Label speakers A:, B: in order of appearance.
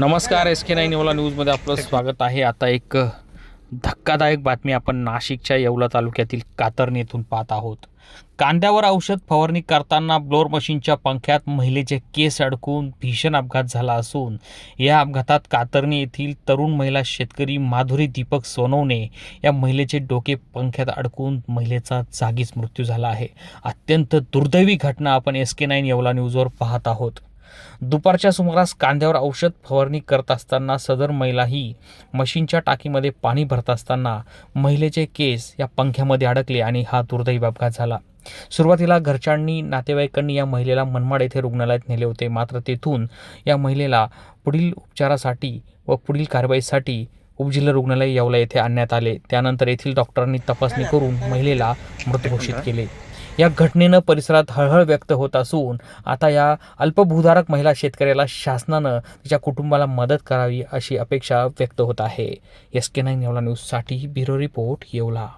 A: नमस्कार. SK9 येवला न्यूजमध्ये आपलं स्वागत आहे. आता एक धक्कादायक बातमी आपण नाशिकच्या येवला तालुक्यातील कातरणी येथून पाहत आहोत. कांद्यावर औषध फवारणी करताना ब्लोअर मशीनच्या पंख्यात महिलेचे केस अडकून भीषण अपघात झाला असून या अपघातात कातरणी येथील तरुण महिला शेतकरी माधुरी दीपक सोनवणे या महिलेचे डोके पंख्यात अडकून महिलेचा जागीच मृत्यू झाला आहे. अत्यंत दुर्दैवी घटना आपण SK9 येवला न्यूजवर पाहत आहोत. दुपारच्या सुमारास कांद्यावर औषध फवारणी करत असताना सदर महिला ही मशीनच्या टाकीमध्ये पाणी भरत असताना महिलेचे केस या पंख्यामध्ये अडकले आणि हा दुर्दैवी अपघात झाला. सुरुवातीला घरच्यांनी नातेवाईकांनी या महिलेला मनमाड येथे रुग्णालयात नेले होते. मात्र तेथून या महिलेला पुढील उपचारासाठी व पुढील कारवाईसाठी उपजिल्हा रुग्णालय येवला येथे आणण्यात आले. त्यानंतर येथील डॉक्टरांनी तपासणी करून महिलेला मृत घोषित केले. या घटनेनं परिसरात हळहळ व्यक्त होत असून आता या अल्पभूधारक महिला शेतकऱ्याला शासनानं तिच्या कुटुंबाला मदत करावी अशी अपेक्षा व्यक्त होत आहे. SK9 येवला न्यूजसाठी ब्युरो रिपोर्ट येवला.